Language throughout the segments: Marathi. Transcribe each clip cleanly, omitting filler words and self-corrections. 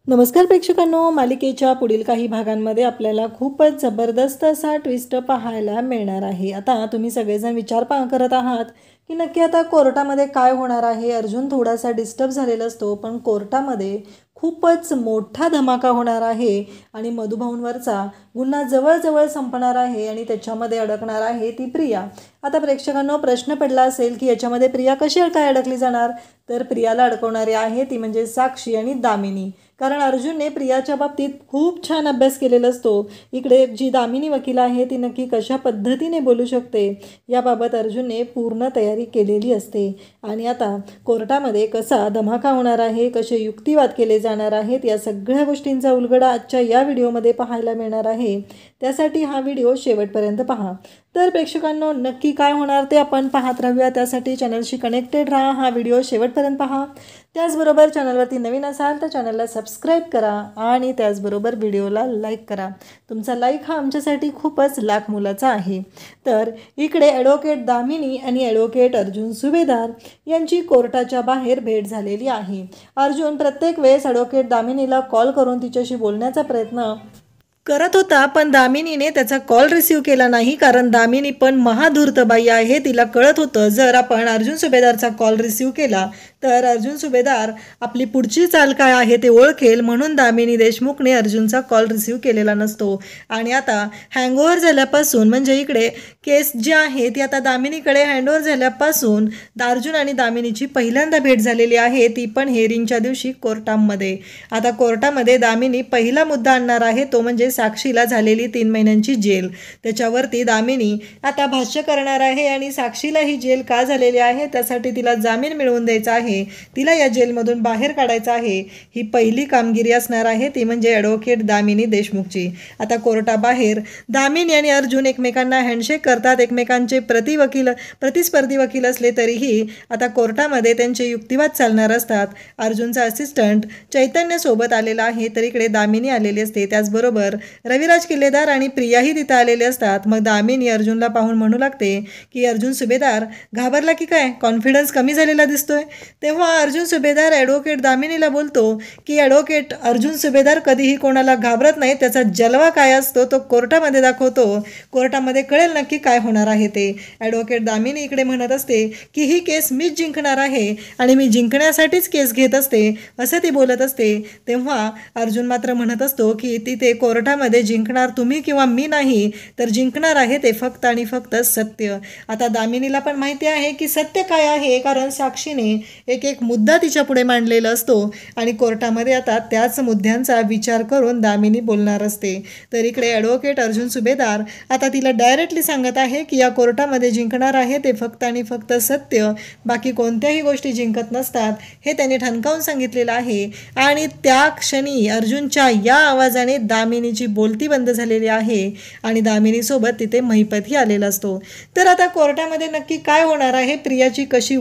नमस्कार प्रेक्षकांनो, मालिकेच्या पुढील काही भागांमध्ये आपल्याला खूपच जबरदस्त असा ट्विस्ट पाहायला मिळणार आहे। आता तुम्ही सगळेजण विचार करत आहात की नक्की आता कोर्टामध्ये काय होणार आहे। अर्जुन थोडासा डिस्टर्ब झालेला असतो, पण कोर्टामध्ये खूपच मोठा धमाका होणार आहे आणि मधुभाऊंवरचा गुन्हा जवळजवळ संपणार आहे आणि त्याच्यामध्ये अडकणार आहे ती प्रिया। आता प्रेक्षकांनो प्रश्न पडला असेल की याच्यामध्ये प्रिया कशी काय अडकली जाणार, तर प्रियाला अडकवणारी आहे ती म्हणजे साक्षी आणि दामिनी। कारण अर्जुनने प्रियाच्या बाबतीत खूप छान अभ्यास केलेला असतो। इकडे जी दामिनी वकील आहे ती नक्की कशा पद्धतीने बोलू शकते याबाबत अर्जुनने पूर्ण तयारी केलेली असते। आणि आता कोर्टामध्ये कसा धमाका होणार आहे, कसे युक्तिवाद केले जाणार आहेत, या सगळ्या गोष्टींचा उलगडा आजच्या या व्हिडिओमध्ये पाहायला मिळणार आहे। त्यासाठी हा व्हिडिओ शेवटपर्यंत पहा। तर प्रेक्षकांनो नक्की काय होणार ते आपण पाहत राहूया। त्यासाठी चॅनलशी कनेक्टेड राहा, हा व्हिडिओ शेवटपर्यंत पहा। त्याचबरोबर चॅनलवरती नवीन असाल तर चॅनलला सबस्क्राईब करा आणि त्याचबरोबर व्हिडिओला लाईक करा। तुमचा लाईक हा आमच्यासाठी खूपच लाख मोलाचा आहे। तर इकडे ॲडव्होकेट दामिनी आणि ॲडव्होकेट अर्जुन सुभेदार यांची कोर्टाच्या बाहेर भेट झालेली आहे। अर्जुन प्रत्येक वेळेस ॲडव्होकेट दामिनीला कॉल करून तिच्याशी बोलण्याचा प्रयत्न करत होता, पण दामिनीने त्याचा कॉल रिसीव केला नाही। कारण दामिनी पण महाधूर्त बाई आहे, तिला कळत होतं जर आपण अर्जुन सुभेदारचा कॉल रिसीव केला तर अर्जुन सुभेदार आपली पुढची चाल काय आहे ते ओळखेल, म्हणून दामिनी देशमुखने अर्जुनचा कॉल रिसीव केलेला नसतो। आणि आता हँगओव्हर झाल्यापासून म्हणजे इकडे केस जी आहे ती आता दामिनीकडे हँडओव्हर झाल्यापासून अर्जुन आणि दामिनीची पहिल्यांदा भेट झालेली आहे, ती पण हेअरिंगच्या दिवशी कोर्टामध्ये। आता कोर्टामध्ये दामिनी पहिला मुद्दा आणणार आहे, तो म्हणजे साक्षीला झालेली 3 महिन्यांची जेल। त्याच्यावरती दामिनी आता भाष्य करणार आहे आणि साक्षीला ही जेल का झालेली आहे त्यासाठी तिला जामीन मिळवून द्यायचा आहे, तिला या जेलमधून बाहेर काढायचं आहे। ही पहिली कामगिरी असणार आहे, ती म्हणजे ॲडव्होकेट दामिनी देशमुखची। आता कोर्टाबाहेर दामिनी आणि अर्जुन एकमेकांना हँडशेक करतात, एकमेकांचे प्रतिस्पर्धी वकील असले तरीही आता कोर्टामध्ये त्यांचे युक्तिवाद चालणार असतात। अर्जुनचा असिस्टंट चैतन्य सोबत आलेला आहे, तर इकडे दामिनी आलेली असते। त्याचबरोबर रविराज किल्लेदार आणि प्रियाही तिथे आलेले असतात। मग दामिनी अर्जुनला पाहून म्हणू लागते की अर्जुन सुभेदार घाबरला की काय, कॉन्फिडन्स कमी झालेला दिसतोय। तेव्हा अर्जुन सुभेदार ॲडव्होकेट दामिनीला बोलतो की ॲडव्होकेट अर्जुन सुभेदार कधीही कोणाला घाबरत नाही, त्याचा जलवा काय असतो तो कोर्टामध्ये दाखवतो, कोर्टामध्ये कळेल नक्की काय होणार आहे ते। ॲडव्होकेट दामिनी इकडे म्हणत असते की ही केस मीच जिंकणार आहे आणि मी जिंकण्यासाठीच केस घेत असते असं ती बोलत असते। तेव्हा अर्जुन मात्र म्हणत असतो की तिथे कोर्टामध्ये जिंकणार तुम्ही किंवा मी नाही, तर जिंकणार आहे ते फक्त आणि फक्त सत्य। आता दामिनीला पण माहिती आहे की सत्य काय आहे, कारण साक्षीने एक मुद्दा तिच्या पुढे मांडलेला असतो आणि कोर्टामध्ये आता त्याच मुद्द्यांचा विचार करून दामिनी बोलणार असते। तर इकडे ॲडव्होकेट अर्जुन सुभेदार आता तिला डायरेक्टली सांगत आहे की या कोर्टामध्ये जिंकणार आहे ते फक्त आणि फक्त सत्य, बाकी कोणत्याही गोष्टी जिंकत नसतात, हे त्याने ठणकावून सांगितलेलं आहे। आणि त्या क्षणी अर्जुनच्या या आवाजाने दामिनीची बोलती बंद झालेली आहे आणि दामिनीसोबत तिथे महिपतही आलेला असतो। तर आता कोर्टामध्ये नक्की काय होणार आहे, प्रियाची कशी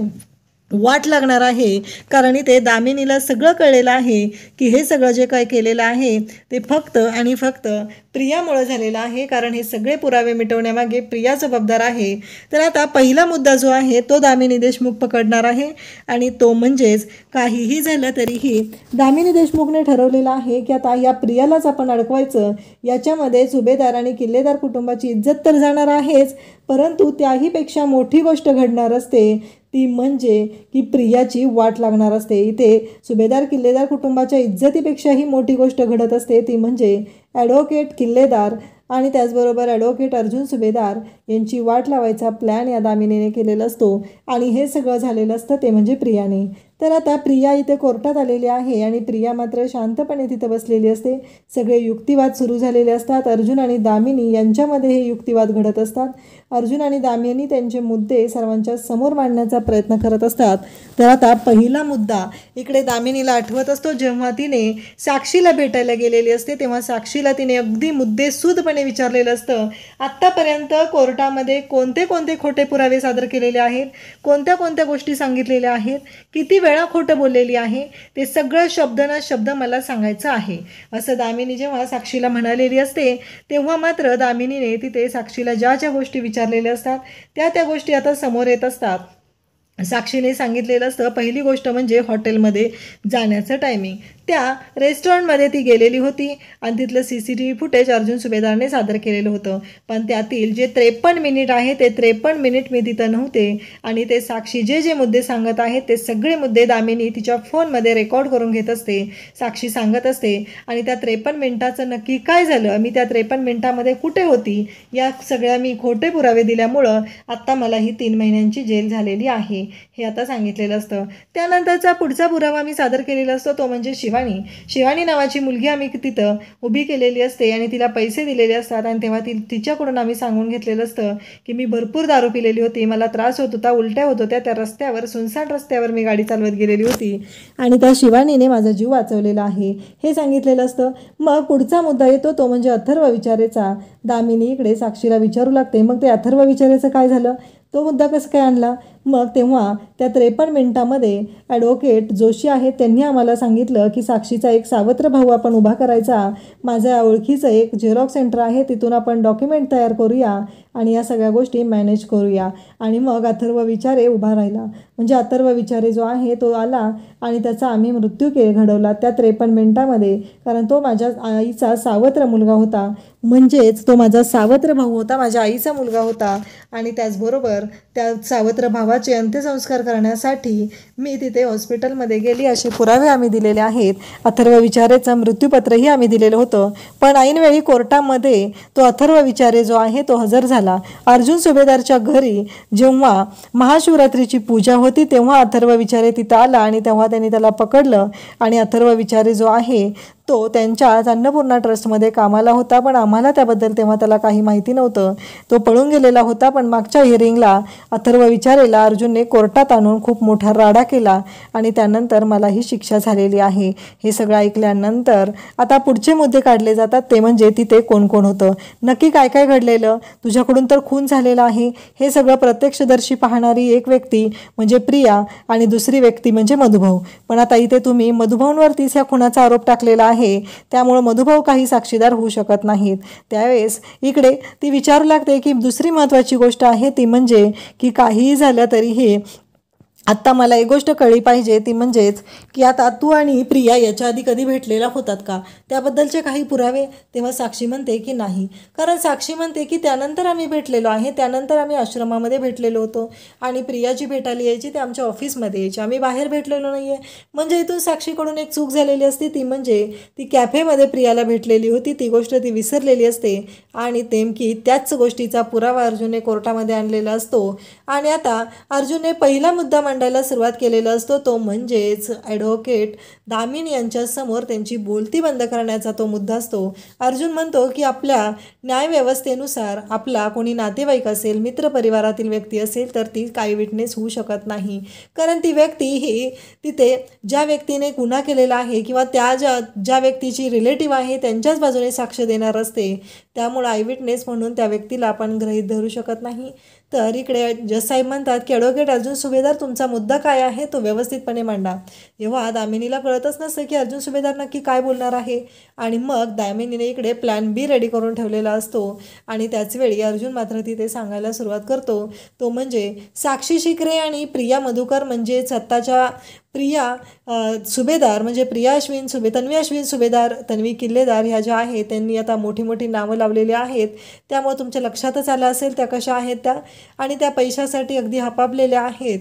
वाट लागणार आहे, कारण इथे दामिनीला सगळं कळलेलं आहे की हे सगळं जे काय केलेलं आहे ते फक्त आणि फक्त प्रियामुळे झालेलं आहे, कारण हे सगळे पुरावे मिटवण्यामागे प्रिया जबाबदार आहे। तर आता पहिला मुद्दा जो आहे तो दामिनी देशमुख पकडणार आहे आणि तो म्हणजेच काहीही झालं तरीही दामिनी देशमुखने ठरवलेलं आहे की आता या प्रियालाच आपण अडकवायचं। याच्यामध्ये सुभेदार आणि किल्लेदार कुटुंबाची इज्जत तर जाणार आहेच, परंतु त्याहीपेक्षा मोठी गोष्ट घडणार असते, ती म्हणजे की प्रियाची वाट लागणार असते। इथे सुभेदार किल्लेदार कुटुंबाच्या इज्जतीपेक्षाही मोठी गोष्ट घडत असते, ती म्हणजे ॲडव्होकेट किल्लेदार आणि त्याचबरोबर ॲडव्होकेट अर्जुन सुभेदार यांची वाट लावायचा प्लॅन या दामिनीने केलेला असतो आणि हे सगळं झालेलं असतं ते म्हणजे प्रियाने। तर आता प्रिया इथे कोर्टात आलेली आहे आणि प्रिया मात्र शांतपणे तिथे बसलेली असते। सगळे युक्तिवाद सुरू झालेले असतात, अर्जुन आणि दामिनी यांच्यामध्ये हे युक्तिवाद घडत असतात। अर्जुन आणि दामिनी त्यांचे मुद्दे सर्वांच्या समोर मांडण्याचा प्रयत्न करत असतात। तर आता पहिला मुद्दा इकडे दामिनीला आठवत असतो, जेव्हा तिने साक्षीला भेटायला गेलेली असते तेव्हा साक्षीला तिने अगदी मुद्देसूदपणे विचारलेलं असतं आत्तापर्यंत कोर्टामध्ये कोणते कोणते खोटे पुरावे सादर केलेले आहेत, कोणत्या कोणत्या गोष्टी सांगितलेल्या आहेत, किती वेळा खोटं बोललेली आहे, ते सगळं शब्द ना शब्द मला सांगायचं आहे असं दामिनी जेव्हा साक्षीला म्हणालेली असते। तेव्हा मात्र दामिनीने तिथे साक्षीला ज्या ज्या गोष्टी विचारलेल्या असतात त्या गोष्टी आता समोर येत असतात। साक्षीने सांगितलेलं असतं पहिली गोष्ट म्हणजे हॉटेलमध्ये जाण्याचं टायमिंग, त्या रेस्टॉरंटमध्ये ती गेलेली होती आणि तिथलं CCTV फुटेज अर्जुन सुभेदारने सादर केलेलं होतं. पण त्यातील जे 53 मिनिट आहे ते 53 मिनिट मी तिथं नव्हते आणि ते साक्षी जे जे मुद्दे सांगत आहेत ते सगळे मुद्दे दामिनी तिच्या फोनमध्ये रेकॉर्ड करून घेत असते. साक्षी सांगत असते आणि त्या 53 मिनिटाचं नक्की काय झालं, मी त्या 53 मिनिटामध्ये कुठे होती, या सगळ्या मी खोटे पुरावे दिल्यामुळं आत्ता मला ही 3 महिन्यांची जेल झालेली आहे हे आता सांगितलेलं असतं. त्यानंतरचा पुढचा पुरावा मी सादर केलेला असतो तो म्हणजे शिवानी नावाची मुलगी आम्ही तिथं उभी केलेली असते आणि तिला पैसे दिलेले असतात आणि तेव्हा तिच्याकडून आम्ही सांगून घेतलेलं असतं की मी भरपूर दारू पिलेली होती, मला त्रास होत होता, उलट्या होत होत्या, त्या रस्त्यावर सुनसान रस्त्यावर मी गाडी चालवत गेलेली होती आणि त्या शिवानीने माझा जीव वाचवलेला आहे हे सांगितलेलं असतं. मग पुढचा मुद्दा येतो तो म्हणजे अथर्व विचारेचा. दामिनी इकडे साक्षीला विचारू लागते मग ते अथर्व विचारेचं काय झालं, तो मुद्दा कसं काय आणला. मग तेव्हा त्या 53 मिनिटामध्ये ॲडव्होकेट जोशी आहेत त्यांनी आम्हाला सांगितलं की साक्षीचा एक सावत्र भाऊ आपण उभा करायचा, माझ्या ओळखीचं एक झेरॉक्स सेंटर आहे, तिथून आपण डॉक्युमेंट तयार करूया आणि या सगळ्या गोष्टी मॅनेज करूया. आणि मग अथर्व विचारे उभा राहिला, म्हणजे अथर्व विचारे जो आहे तो आला आणि त्याचा आम्ही मृत्यू घडवला त्या 53 मिनिटामध्ये, कारण तो माझ्या आईचा सावत्र मुलगा होता, म्हणजेच तो माझा सावत्र भाऊ होता, माझ्या आईचा मुलगा होता. आणि त्याचबरोबर त्या सावत्र भावाचे अंत्यसंस्कार करण्यासाठी मी तिथे हॉस्पिटलमध्ये गेली असे पुरावे आम्ही दिलेले आहेत. अथर्व विचारेचं मृत्यूपत्रही आम्ही दिलेलं होतं. पण ऐनवेळी कोर्टामध्ये तो अथर्व विचारे जो आहे तो हजर झाला. अर्जुन सुभेदारच्या घरी जेव्हा महाशिवरात्रीची पूजा होती तेव्हा अथर्व विचारे तिथं आला आणि तेव्हा त्यांनी त्याला पकडलं आणि अथर्व विचारे जो आहे तो त्यांच्याच अन्नपूर्णा ट्रस्टमध्ये कामाला होता, पण आम्हाला त्याबद्दल तेव्हा त्याला काही माहिती नव्हतं. तो पळून गेलेला होता. पण मागच्या हिअरिंगला अथर्व विचारेला अर्जुनने कोर्टात आणून खूप मोठा राडा केला आणि त्यानंतर मला ही शिक्षा झालेली आहे. हे सगळं ऐकल्यानंतर आता पुढचे मुद्दे काढले जातात ते म्हणजे तिथे कोण कोण होतं, नक्की काय काय घडलेलं, तुझ्याकडून तर खून झालेला आहे हे सगळं प्रत्यक्षदर्शी पाहणारी एक व्यक्ती म्हणजे प्रिया आणि दुसरी व्यक्ती म्हणजे मधुभाऊ. पण आता इथे तुम्ही मधुभाऊंवरतीच या खुनाचा आरोप टाकलेला आहे, त्यामुळे मधुभाऊ काही साक्षीदार होऊ शकत नाहीत. त्यावेळेस इकडे ती विचारू लागते की दुसरी महत्त्वाची गोष्ट आहे ती म्हणजे की काहीही झालं तरीही आत्ता मला एक गोष्ट कळली पाहिजे ती म्हणजेच की आता तू आणि प्रिया याच्या आधी कधी भेटलेला होतात का, त्याबद्दलचे काही पुरावे. तेव्हा साक्षी म्हणते की नाही, कारण साक्षी म्हणते की त्यानंतर आम्ही भेटलेलो आहे, त्यानंतर आम्ही आश्रमामध्ये भेटलेलो होतो आणि प्रियाची भेटायला यायची ते आमच्या ऑफिसमध्ये यायची, आम्ही बाहेर भेटलेलो नाही आहे. म्हणजे इथून साक्षीकडून एक चूक झालेली असते ती म्हणजे ती कॅफेमध्ये प्रियाला भेटलेली होती, ती गोष्ट ती विसरलेली असते आणि नेमकी त्याच गोष्टीचा पुरावा अर्जुनने कोर्टामध्ये आणलेला असतो. आणि आता अर्जुनने पहिला मुद्दा मांडायला सुरुवात केलेला असतो तो म्हणजेच ॲडव्होकेट दामिनी यांच्या समोर त्यांची बोलती बंद करण्याचा तो मुद्दा असतो. अर्जुन म्हणतो की आपल्या न्यायव्यवस्थेनुसार आपला कोणी नातेवाईक असेल, मित्रपरिवारातील व्यक्ती असेल तर ती काही विटनेस होऊ शकत नाही, कारण ती व्यक्ती ही तिथे ज्या व्यक्तीने गुन्हा केलेला आहे किंवा त्या ज्या व्यक्तीची रिलेटिव्ह आहे त्यांच्याच बाजूने साक्ष देणार असते, त्यामुळे आय विटनेस म्हणून त्या व्यक्तीला आपण गृहीत धरू शकत नाही. तर इकडे जज साहेब म्हणतात की ॲडव्होकेट अर्जुन सुभेदार तुमचा मुद्दा काय आहे तो व्यवस्थितपणे मांडा. तेव्हा दामिनीला कळतच नसतं की अर्जुन सुभेदार नक्की काय बोलणार आहे आणि मग दामिनीने इकडे प्लॅन बी रेडी करून ठेवलेला असतो आणि त्याचवेळी अर्जुन मात्र तिथे सांगायला सुरुवात करतो तो म्हणजे साक्षी शिकरे आणि प्रिया मधुकर म्हणजे सत्ताच्या प्रिया सुभेदार म्हणजे तन्वी अश्विन सुभेदार, तन्वी किल्लेदार ह्या ज्या आहेत त्यांनी आता मोठी मोठी नावं लावलेली आहेत, त्यामुळे तुमच्या लक्षातच आलं असेल त्या कशा आहेत त्या, आणि त्या पैशासाठी अगदी हपापलेल्या आहेत.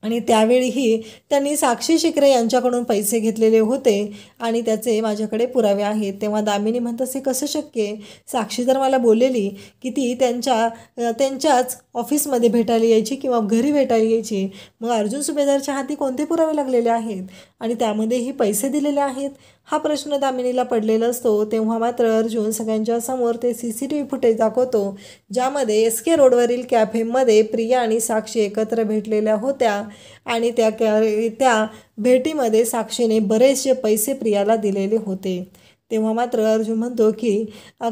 आणि त्यावेळीही त्यांनी साक्षी शिकरे यांच्याकडून पैसे घेतलेले होते आणि त्याचे माझ्याकडे पुरावे आहेत. तेव्हा दामिनी म्हणत असे कसं शक्य आहे, साक्षी तर मला बोललेली की ती त्यांच्याच ऑफिसमध्ये भेटायला यायची किंवा घरी भेटायला यायची, मग अर्जुन सुभेदारच्या हाती कोणते पुरावे लागलेले आहेत आणि त्यामध्येही पैसे दिलेले आहेत, हा प्रश्न दामिनीला पडलेला असतो. तेव्हा मात्र अर्जुन सगळ्यांच्या समोर ते CCTV फुटेज दाखवतो ज्यामध्ये SK रोडवरील कॅफेमध्ये प्रिया आणि साक्षी एकत्र भेटलेल्या होत्या आणि त्या भेटीमध्ये साक्षीने बरेचसे पैसे प्रियाला दिलेले होते. तेव्हा मात्र अर्जुन म्हणतो की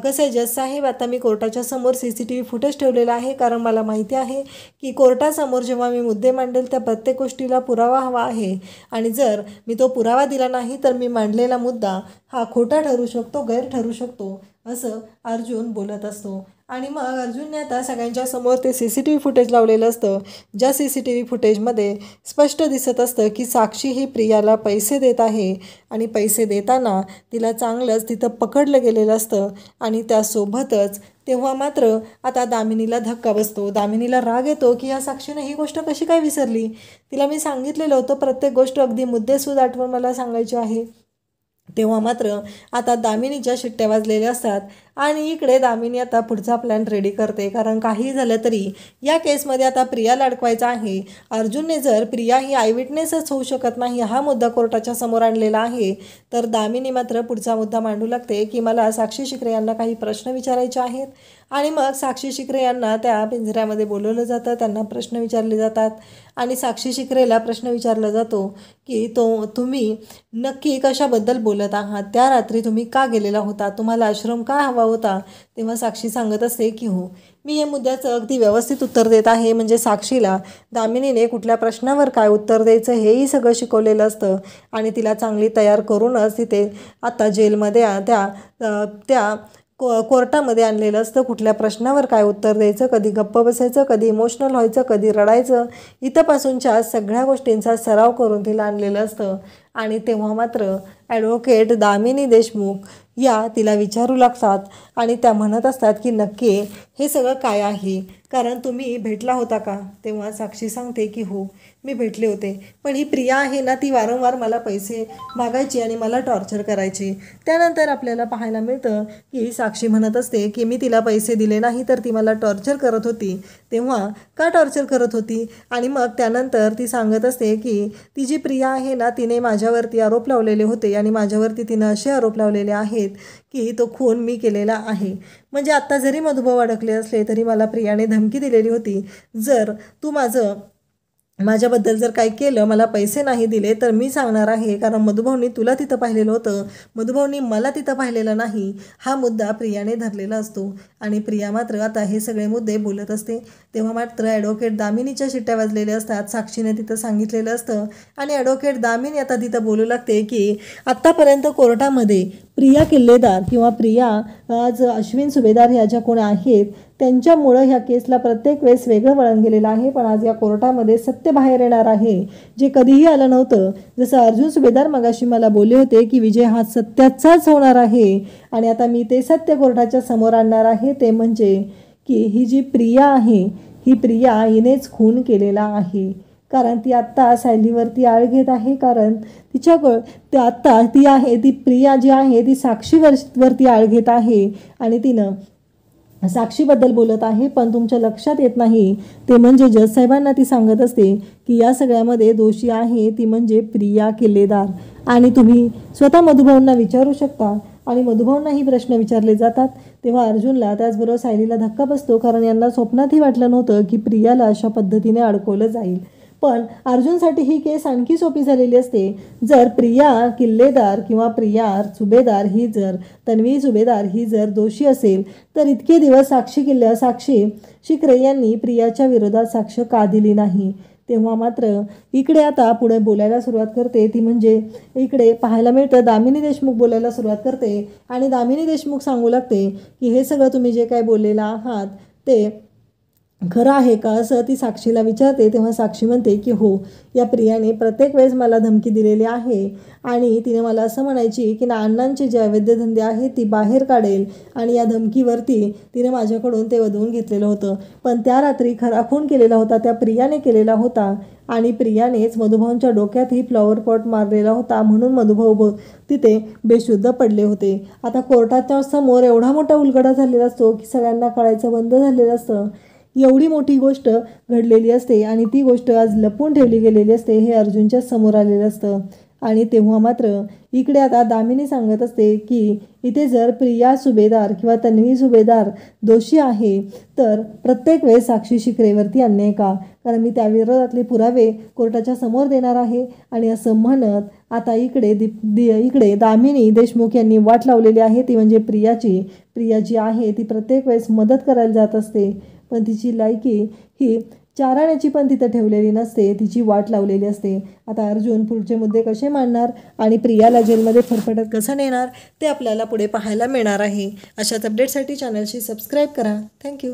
कसं आहे जज साहेब, आता मी कोर्टाच्या समोर CCTV फुटेज ठेवलेला आहे, कारण मला माहिती आहे की कोर्टासमोर जेव्हा मी मुद्दे मांडेल त्या प्रत्येक गोष्टीला पुरावा हवा आहे आणि जर मी तो पुरावा दिला नाही तर मी मांडलेला मुद्दा हा खोटा ठरू शकतो, गैर ठरू शकतो, असं अर्जुन बोलत असतो. आणि मग अर्जुनने आता सगळ्यांच्या समोर ते CCTV फुटेज लावलेलं असतं, ज्या CCTV फुटेजमध्ये स्पष्ट दिसत असतं की साक्षी ही प्रियाला पैसे देत आहे आणि पैसे देताना तिला चांगलंच तिथं पकडलं गेलेलं असतं. आणि त्यासोबतच तेव्हा मात्र आता दामिनीला धक्का बसतो. दामिनीला राग येतो की या साक्षीने ही गोष्ट कशी काय विसरली, तिला मी सांगितलेलं होतं प्रत्येक गोष्ट अगदी मुद्देसूद आठवण मला सांगायची आहे. तेव्हा मात्र आता दामिनीच्या शिट्ट्या वाजलेल्या असतात आणि इकडे दामिनी आता पुढचा प्लॅन रेडी करते, कारण काही झालं तरी या केसमध्ये आता प्रियाला अडकवायचं आहे. अर्जुनने जर प्रिया ही आयविटनेसच होऊ शकत नाही हा मुद्दा कोर्टाच्या समोर आणलेला आहे, तर दामिनी मात्र पुढचा मुद्दा मांडू लागते की मला साक्षी शिकरे यांना काही प्रश्न विचारायचे आहेत. आणि मग साक्षी शिकरे यांना त्या पिंजऱ्यामध्ये बोलवलं जातं, त्यांना प्रश्न विचारले जातात आणि साक्षी शिकरेला प्रश्न विचारला जातो की तुम्ही नक्की कशाबद्दल बोलत आहात, त्या रात्री तुम्ही का गेलेला होता, तुम्हाला आश्रम का हवा होता. तेव्हा साक्षी सांगत असते की हो, मी हे मुद्द्याचं अगदी व्यवस्थित उत्तर देत आहे. म्हणजे साक्षीला दामिनीने कुठल्या प्रश्नावर काय उत्तर द्यायचं हेही सगळं शिकवलेलं असतं आणि तिला चांगली तयार करूनच तिथे आता जेलमध्ये त्या कोर्टामध्ये आणलेलं असतं. कुठल्या प्रश्नावर काय उत्तर द्यायचं, कधी गप्प बसायचं, कधी इमोशनल व्हायचं, कधी रडायचं, इथंपासूनच्या सगळ्या गोष्टींचा सराव करून तिला आणलेलं असतं. आणि तेव्हा मात्र ॲडव्होकेट दामिनी देशमुख या तिला विचारू लागतात आणि त्या म्हणत असतात की नक्की हे सगळं काय आहे, कारण तुम्ही भेटला होता का. तेव्हा साक्षी सांगते की हो, मी भेटले होते, पण ही प्रिया आहे ना, ती वारंवार मला पैसे मागायची आणि मला टॉर्चर करायची. त्यानंतर आपल्याला पाहायला मिळतं की साक्षी म्हणत असते की मी तिला पैसे दिले नाही तर ती मला टॉर्चर करत होती. तेव्हा का टॉर्चर करत होती. आणि मग त्यानंतर ती सांगत असते की ती जी प्रिया आहे ना, तिने माझ्यावरती आरोप लावलेले होते आणि माझ्यावरती तिनं असे आरोप लावलेले आहेत की तो खून मी केलेला आहे. म्हणजे आत्ता जरी मधुभाऊ अडकले असले तरी मला प्रियाने धमकी दिलेली होती, जर तू माझ्याबद्दल जर काय केलं, मला पैसे नाही दिले तर मी सांगणार आहे, कारण मधुभाऊनी तुला तिथं पाहिलेलं होतं, मधुभाऊनी मला तिथं पाहिलेलं नाही, हा मुद्दा प्रियाने धरलेला असतो. आणि प्रिया मात्र आता हे सगळे मुद्दे बोलत असते. तेव्हा मात्र ॲडव्होकेट दामिनीच्या शिट्ट्या वाजलेल्या असतात, साक्षीने तिथं सांगितलेलं असतं आणि ॲडव्होकेट दामिनी आता तिथं बोलू लागते की आत्तापर्यंत कोर्टामध्ये प्रिया किल्लेदार किंवा प्रिया आज अश्विन सुभेदार ह्या ज्या कोण आहेत त्यांच्यामुळं ह्या केसला प्रत्येक वेळेस वेगळं वळण गेलेलं आहे, पण आज या कोर्टामध्ये सत्य बाहेर येणार आहे, जे कधीही आलं नव्हतं. जसं अर्जुन सुभेदार मगाशी मला बोलले होते की विजय हा सत्याचाच होणार आहे आणि आता मी ते सत्य कोर्टाच्या समोर आणणार आहे. ते म्हणजे की ही जी प्रिया आहे, ही प्रिया हिनेच खून केलेला आहे, कारण ती आत्ता सायलीवरती आळ घेत आहे, कारण तिच्याकडं आत्ता ती प्रिया जी आहे ती साक्षीवरती आळ घेत आहे आणि तिनं साक्षीबद्दल बोलत आहे. पण तुमच्या लक्षात येत नाही ते म्हणजे जज साहेबांना ती सांगत असते की या सगळ्यामध्ये दोषी आहे ती म्हणजे प्रिया किल्लेदार. आणि तुम्ही स्वतः मधुभाऊंना विचारू शकता आणि मधुभाऊंनाही प्रश्न विचारले जातात. तेव्हा अर्जुनला त्याचबरोबर सायलीला धक्का बसतो, कारण यांना स्वप्नातही वाटलं नव्हतं की प्रियाला अशा पद्धतीने अडकवलं जाईल. पण अर्जुनसाठी ही केस आणखी सोपी झालेली असते. जर प्रिया किल्लेदार किंवा प्रिया सुभेदार ही जर तन्वी सुभेदार ही जर दोषी असेल तर इतके दिवस साक्षी शिकरे यांनी प्रियाच्या विरोधात साक्ष का दिली नाही. तेव्हा मात्र इकडे आता पुढे बोलायला सुरुवात करते ती म्हणजे इकडे पाहायला मिळतं दामिनी देशमुख बोलायला सुरुवात करते आणि दामिनी देशमुख सांगू लागते की हे सगळं तुम्ही जे काय बोललेलं आहात ते खरं आहे का, असं ती साक्षीला विचारते. तेव्हा साक्षी म्हणते की हो, या प्रियाने प्रत्येक वेळेस मला धमकी दिलेली आहे आणि तिने मला असं म्हणायची की ना अण्णांचे जे अवैध धंदे आहेत ती बाहेर काढेल आणि या धमकीवरती तिने माझ्याकडून ते वधवून घेतलेलं होतं. पण त्या रात्री खरा खून केलेला होता त्या प्रियाने केलेला होता आणि प्रियानेच मधुभाऊंच्या डोक्यातही फ्लॉवर पॉट मारलेला होता, म्हणून मधुभाऊ तिथे बेशुद्ध पडले होते. आता कोर्टाच्या समोर एवढा मोठा उलगडा झालेला असतो की सगळ्यांना कळायचं बंद झालेलं असतं. एवढी मोठी गोष्ट घडलेली असते आणि ती गोष्ट आज लपवून ठेवली गेलेली असते, हे अर्जुनच्या समोर आलेलं असतं. आणि तेव्हा मात्र इकडे आता दामिनी सांगत असते की इथे जर प्रिया सुभेदार किंवा तन्वी सुभेदार दोषी आहे तर प्रत्येक वेळेस साक्षी शिकरेवरती अन्याय का, कारण मी त्या विरोधातले पुरावे कोर्टाच्या समोर देणार आहे. आणि असं म्हणत आता इकडे दामिनी देशमुख यांनी वाट लावलेली आहे, ती म्हणजे प्रिया जी आहे ती प्रत्येक वेळेस मदत करायला जात असते, पण तिची लायकी ही चाराण्याची पण तिथं ठेवलेली नसते, तिची वाट लावलेली असते. आता अर्जुन पुढचे मुद्दे कसे मांडणार आणि प्रियाला जेलमध्ये फरफटत कसं नेणार ते आपल्याला पुढे पाहायला मिळणार आहे. अशाच अपडेटसाठी चॅनलशी सबस्क्राईब करा. थँक्यू.